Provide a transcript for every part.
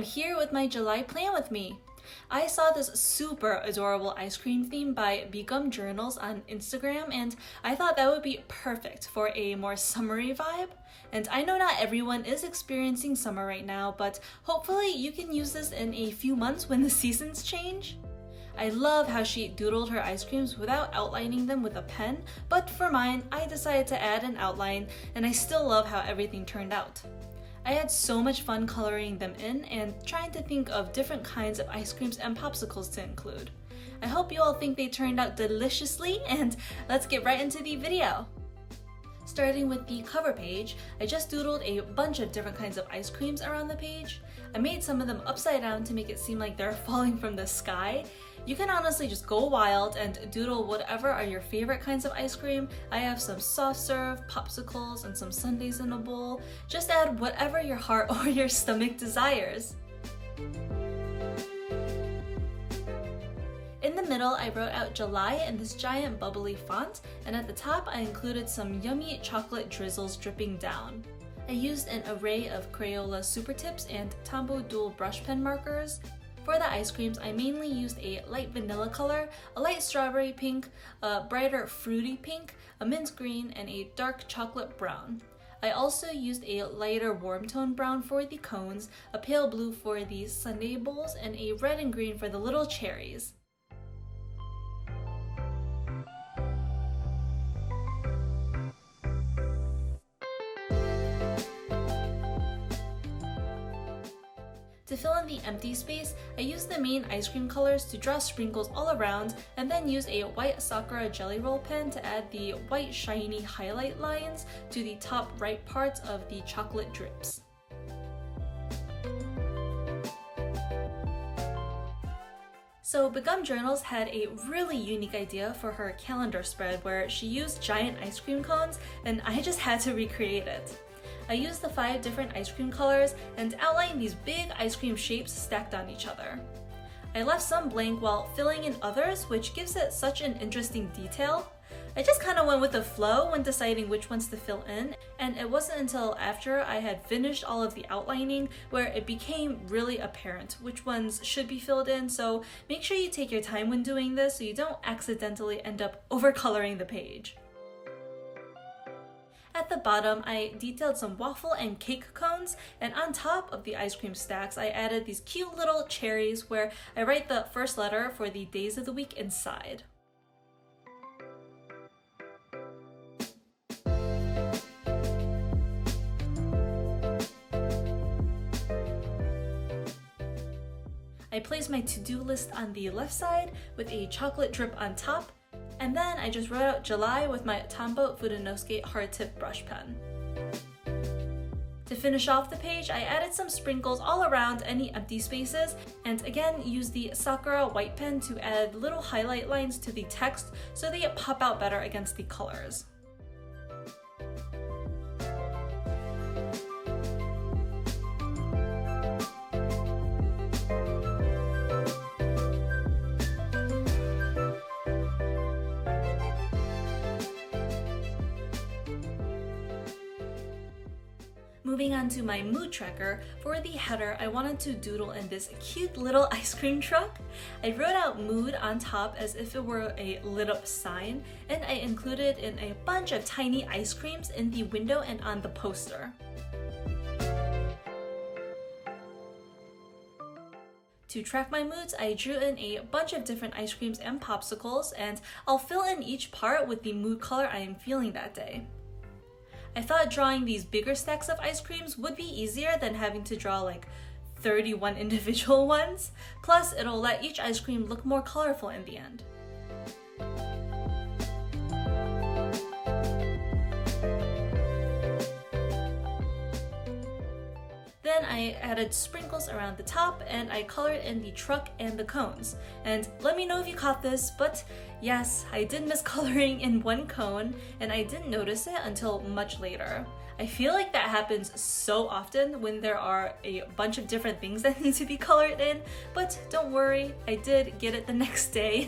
here with my July plan with me. I saw this super adorable ice cream theme by begumjournals on Instagram, and I thought that would be perfect for a more summery vibe. And I know not everyone is experiencing summer right now, but hopefully you can use this in a few months when the seasons change. I love how she doodled her ice creams without outlining them with a pen, but for mine, I decided to add an outline, and I still love how everything turned out. I had so much fun coloring them in and trying to think of different kinds of ice creams and popsicles to include. I hope you all think they turned out deliciously, and let's get right into the video. Starting with the cover page, I just doodled a bunch of different kinds of ice creams around the page. I made some of them upside down to make it seem like they're falling from the sky. You can honestly just go wild and doodle whatever are your favorite kinds of ice cream. I have some soft serve, popsicles, and some sundaes in a bowl. Just add whatever your heart or your stomach desires. In the middle, I wrote out July in this giant bubbly font, and at the top I included some yummy chocolate drizzles dripping down. I used an array of Crayola Super Tips and Tombow Dual brush pen markers. For the ice creams, I mainly used a light vanilla color, a light strawberry pink, a brighter fruity pink, a mint green, and a dark chocolate brown. I also used a lighter warm tone brown for the cones, a pale blue for the sundae bowls, and a red and green for the little cherries. To fill in the empty space, I used the main ice cream colors to draw sprinkles all around, and then used a white Sakura jelly roll pen to add the white shiny highlight lines to the top right parts of the chocolate drips. So begumjournals had a really unique idea for her calendar spread where she used giant ice cream cones, and I just had to recreate it. I used the 5 different ice cream colors and outlined these big ice cream shapes stacked on each other. I left some blank while filling in others, which gives it such an interesting detail. I just kind of went with the flow when deciding which ones to fill in, and it wasn't until after I had finished all of the outlining where it became really apparent which ones should be filled in, so make sure you take your time when doing this so you don't accidentally end up overcoloring the page. At the bottom, I detailed some waffle and cake cones, and on top of the ice cream stacks, I added these cute little cherries where I write the first letter for the days of the week inside. I placed my to-do list on the left side with a chocolate drip on top, and then I just wrote out July with my Tombow Fudenosuke hard tip brush pen. To finish off the page, I added some sprinkles all around any empty spaces, and again used the Sakura white pen to add little highlight lines to the text so they pop out better against the colors. Moving on to my mood tracker, for the header I wanted to doodle in this cute little ice cream truck. I wrote out mood on top as if it were a lit up sign, and I included in a bunch of tiny ice creams in the window and on the poster. To track my moods, I drew in a bunch of different ice creams and popsicles, and I'll fill in each part with the mood color I am feeling that day. I thought drawing these bigger stacks of ice creams would be easier than having to draw like 31 individual ones. Plus, it'll let each ice cream look more colorful in the end. Then I added sprinkles around the top, and I colored in the truck and the cones. And let me know if you caught this, but yes, I did miss coloring in one cone, and I didn't notice it until much later. I feel like that happens so often when there are a bunch of different things that need to be colored in, but don't worry, I did get it the next day.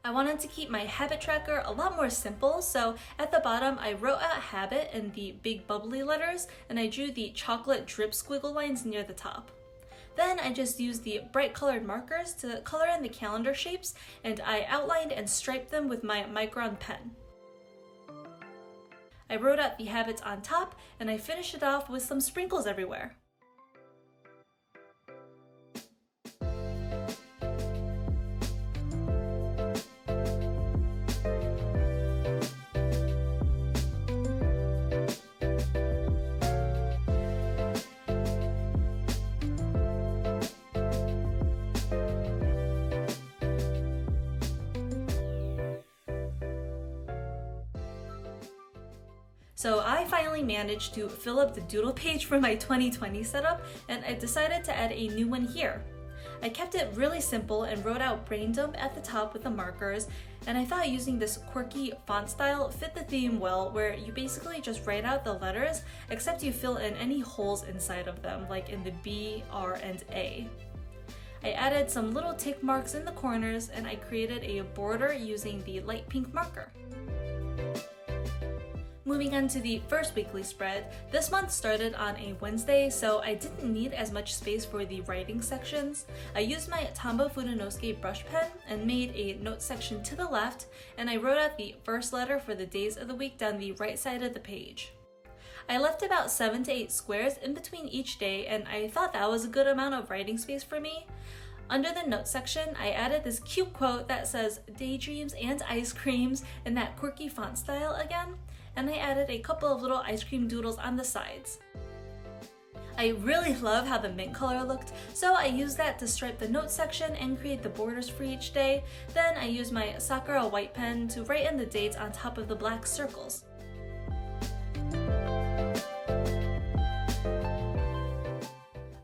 I wanted to keep my habit tracker a lot more simple, so at the bottom I wrote out habit in the big bubbly letters and I drew the chocolate drip squiggle lines near the top. Then I just used the bright colored markers to color in the calendar shapes and I outlined and striped them with my Micron pen. I wrote out the habits on top and I finished it off with some sprinkles everywhere. So I finally managed to fill up the doodle page for my 2020 setup and I decided to add a new one here. I kept it really simple and wrote out brain dump at the top with the markers, and I thought using this quirky font style fit the theme well, where you basically just write out the letters except you fill in any holes inside of them, like in the B, R, and A. I added some little tick marks in the corners and I created a border using the light pink marker. Moving on to the first weekly spread, this month started on a Wednesday, so I didn't need as much space for the writing sections. I used my Tombow Fudenosuke brush pen and made a note section to the left, and I wrote out the first letter for the days of the week down the right side of the page. I left about 7 to 8 squares in between each day, and I thought that was a good amount of writing space for me. Under the notes section, I added this cute quote that says daydreams and ice creams in that quirky font style again, and I added a couple of little ice cream doodles on the sides. I really love how the mint color looked, so I used that to stripe the notes section and create the borders for each day. Then I used my Sakura white pen to write in the dates on top of the black circles.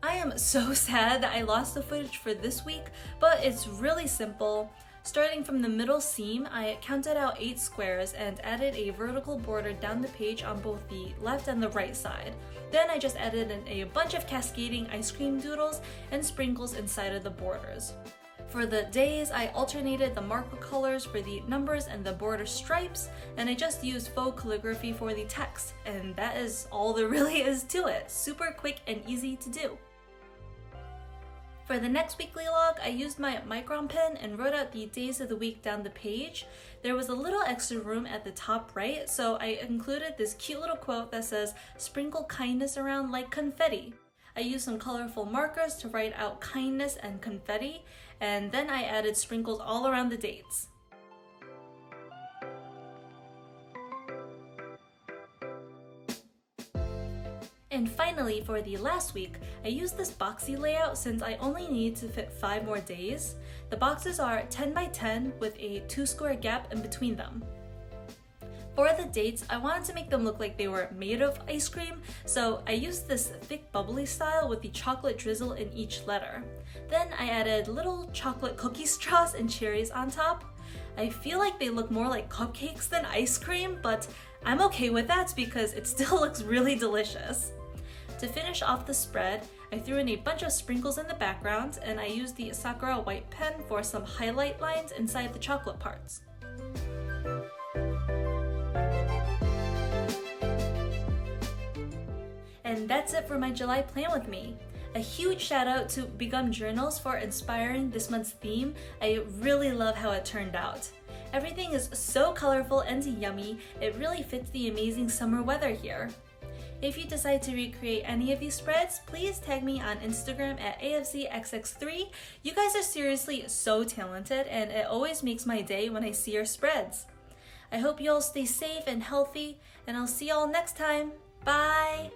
I am so sad that I lost the footage for this week, but it's really simple. Starting from the middle seam, I counted out 8 squares and added a vertical border down the page on both the left and the right side. Then I just added in a bunch of cascading ice cream doodles and sprinkles inside of the borders. For the days, I alternated the marker colors for the numbers and the border stripes, and I just used faux calligraphy for the text, and that is all there really is to it. Super quick and easy to do. For the next weekly log, I used my Micron pen and wrote out the days of the week down the page. There was a little extra room at the top right, so I included this cute little quote that says, "Sprinkle kindness around like confetti." I used some colorful markers to write out kindness and confetti, and then I added sprinkles all around the dates. And finally, for the last week, I used this boxy layout since I only need to fit 5 more days. The boxes are 10 by 10 with a 2 square gap in between them. For the dates, I wanted to make them look like they were made of ice cream, so I used this thick bubbly style with the chocolate drizzle in each letter. Then I added little chocolate cookie straws and cherries on top. I feel like they look more like cupcakes than ice cream, but I'm okay with that because it still looks really delicious. To finish off the spread, I threw in a bunch of sprinkles in the background and I used the Sakura white pen for some highlight lines inside the chocolate parts. And that's it for my July plan with me. A huge shout out to begumjournals for inspiring this month's theme. I really love how it turned out. Everything is so colorful and yummy, it really fits the amazing summer weather here. If you decide to recreate any of these spreads, please tag me on Instagram at AFZXX3. You guys are seriously so talented and it always makes my day when I see your spreads. I hope you all stay safe and healthy, and I'll see y'all next time. Bye!